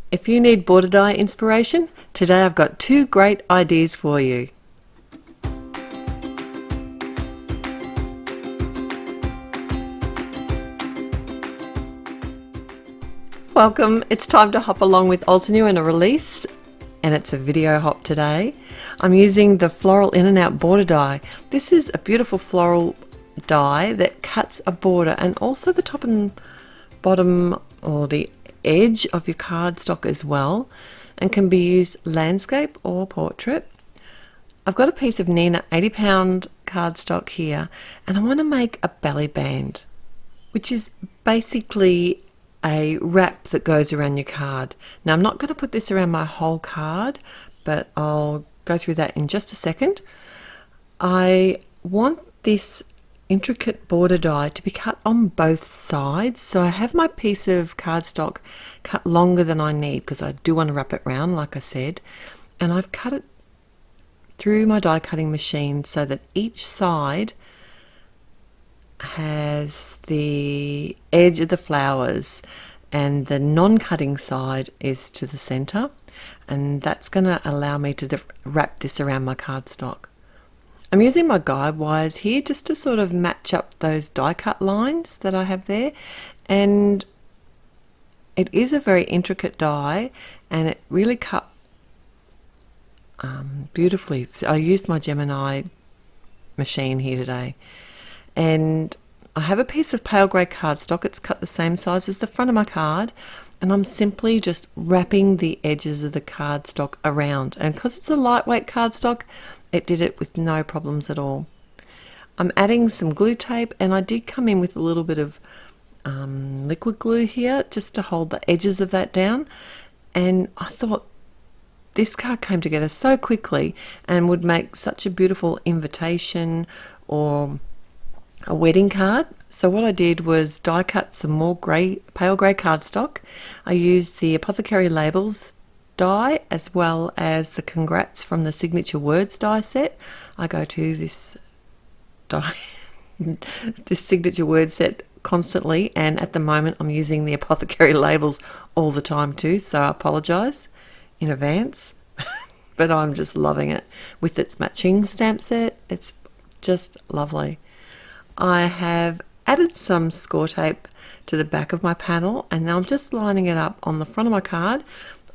If you need border die inspiration, today I've got two great ideas for you. Welcome, it's time to hop along with Altenew in a release, and it's a video hop today. I'm using the Floral In and Out border die. This is a beautiful floral die that cuts a border and also the top and bottom or the edge of your cardstock as well, and can be used landscape or portrait. I've got a piece of Nina 80-pound cardstock here, and I want to make a belly band, which is basically a wrap that goes around your card. Now I'm not going to put this around my whole card, but I'll go through that in just a second. I want this intricate border die to be cut on both sides, so I have my piece of cardstock cut longer than I need because I do want to wrap it round like I said, and I've cut it through my die cutting machine so that each side has the edge of the flowers and the non-cutting side is to the center, and that's going to allow me to wrap this around my cardstock. I'm using my guide wires here just to sort of match up those die cut lines that I have there, and it is a very intricate die and it really cut beautifully. I used my Gemini machine here today, and I have a piece of pale grey cardstock. It's cut the same size as the front of my card, and I'm simply just wrapping the edges of the cardstock around, and because it's a lightweight cardstock, it did it with no problems at all. I'm adding some glue tape, and I did come in with a little bit of liquid glue here just to hold the edges of that down, and I thought this card came together so quickly and would make such a beautiful invitation or a wedding card. So what I did was die cut some more pale grey cardstock. I used the Apothecary Labels die as well as the Congrats from the Signature Words die set. I go to this die this Signature Words set constantly, and at the moment I'm using the Apothecary Labels all the time too, so I apologise in advance. But I'm just loving it with its matching stamp set. It's just lovely. I have added some score tape to the back of my panel, and now I'm just lining it up on the front of my card.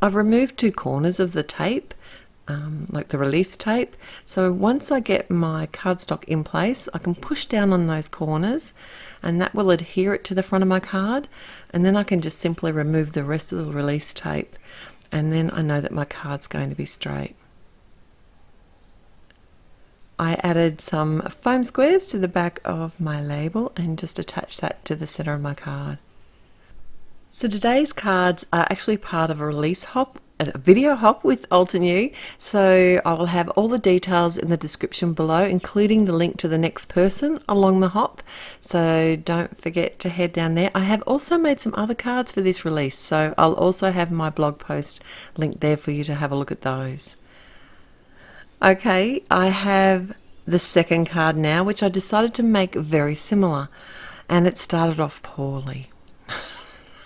I've removed two corners of the tape, like the release tape, so once I get my cardstock in place I can push down on those corners and that will adhere it to the front of my card, and then I can just simply remove the rest of the release tape, and then I know that my card's going to be straight. I added some foam squares to the back of my label and just attached that to the center of my card. So today's cards are actually part of a release hop, a video hop with Altenew, so I will have all the details in the description below, including the link to the next person along the hop, so don't forget to head down there. I have also made some other cards for this release, so I'll also have my blog post linked there for you to have a look at those. Okay, I have the second card now, which I decided to make very similar, and it started off poorly.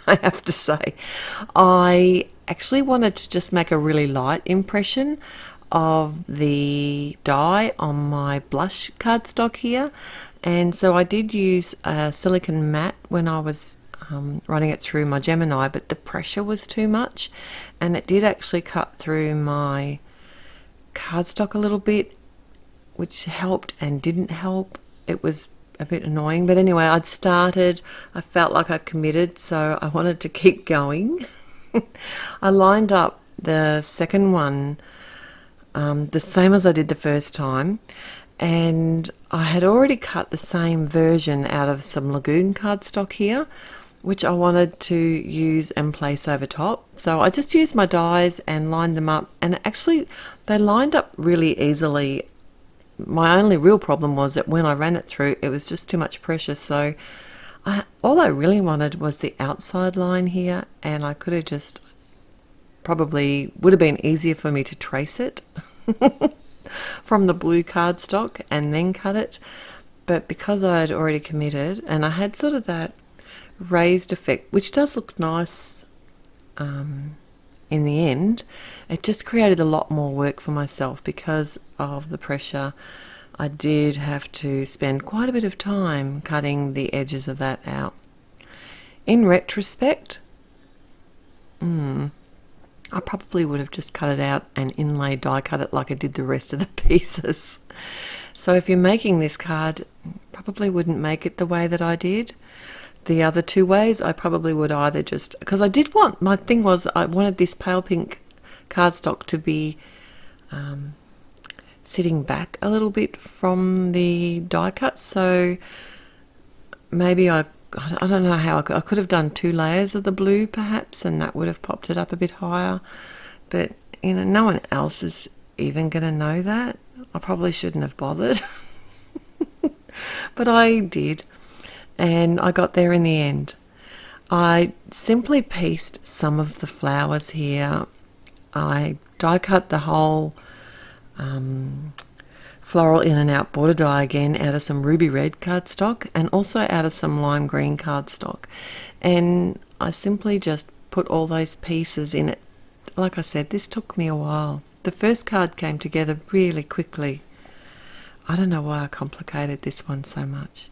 I have to say. I actually wanted to just make a really light impression of the die on my blush cardstock here, and so I did use a silicone matte when I was running it through my Gemini, but the pressure was too much and it did actually cut through my cardstock a little bit, which helped and didn't help. It was a bit annoying, but anyway, I felt like I committed, so I wanted to keep going. I lined up the second one the same as I did the first time, and I had already cut the same version out of some Lagoon cardstock here, which I wanted to use and place over top. So I just used my dies and lined them up, and actually they lined up really easily. My only real problem was that when I ran it through, it was just too much pressure, so all I really wanted was the outside line here, and I could have just probably would have been easier for me to trace it from the blue cardstock and then cut it, but because I had already committed and I had sort of that raised effect, which does look nice in the end, it just created a lot more work for myself because of the pressure. I did have to spend quite a bit of time cutting the edges of that out. In retrospect, I probably would have just cut it out and inlay die cut it like I did the rest of the pieces. So if you're making this card, probably wouldn't make it the way that I did. The other two ways, I probably would either just, because I did want, my thing was I wanted this pale pink cardstock to be sitting back a little bit from the die cut, so maybe I don't know how I could have done 2 layers of the blue perhaps, and that would have popped it up a bit higher, but you know, no one else is even going to know that. I probably shouldn't have bothered. But I did, and I got there in the end. I simply pieced some of the flowers here. I die cut the whole floral in and out border die again out of some ruby red cardstock and also out of some lime green cardstock, and I simply just put all those pieces in it. Like I said, this took me a while. The first card came together really quickly. I don't know why I complicated this one so much.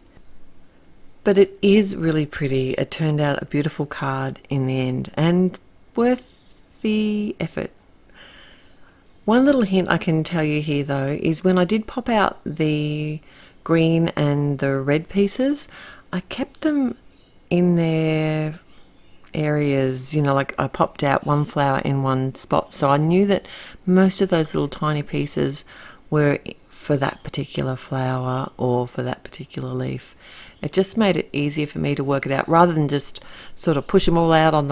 But it is really pretty. It turned out a beautiful card in the end and worth the effort. One little hint I can tell you here though is when I did pop out the green and the red pieces, I kept them in their areas, you know, like I popped out one flower in one spot, so I knew that most of those little tiny pieces were for that particular flower or for that particular leaf. It just made it easier for me to work it out rather than just sort of push them all out on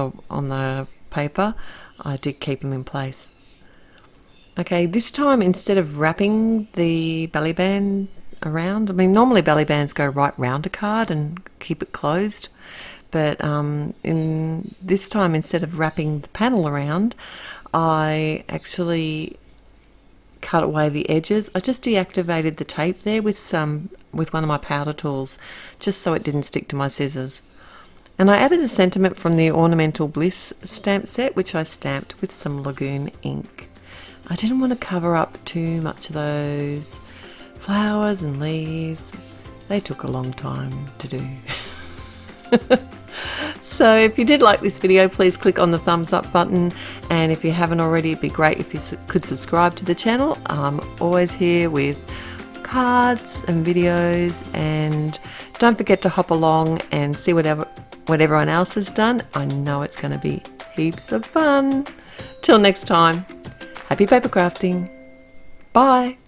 the paper. I did keep them in place. Okay, this time instead of wrapping the belly band around, I mean normally belly bands go right round a card and keep it closed, but in this time instead of wrapping the panel around, I actually cut away the edges. I just deactivated the tape there with one of my powder tools just so it didn't stick to my scissors. And I added a sentiment from the Ornamental Bliss stamp set, which I stamped with some Lagoon ink. I didn't want to cover up too much of those flowers and leaves. They took a long time to do. So if you did like this video, please click on the thumbs up button, and if you haven't already, it'd be great if you could subscribe to the channel. I'm always here with cards and videos, and don't forget to hop along and see what everyone else has done. I know it's going to be heaps of fun. Till next time, happy paper crafting. Bye.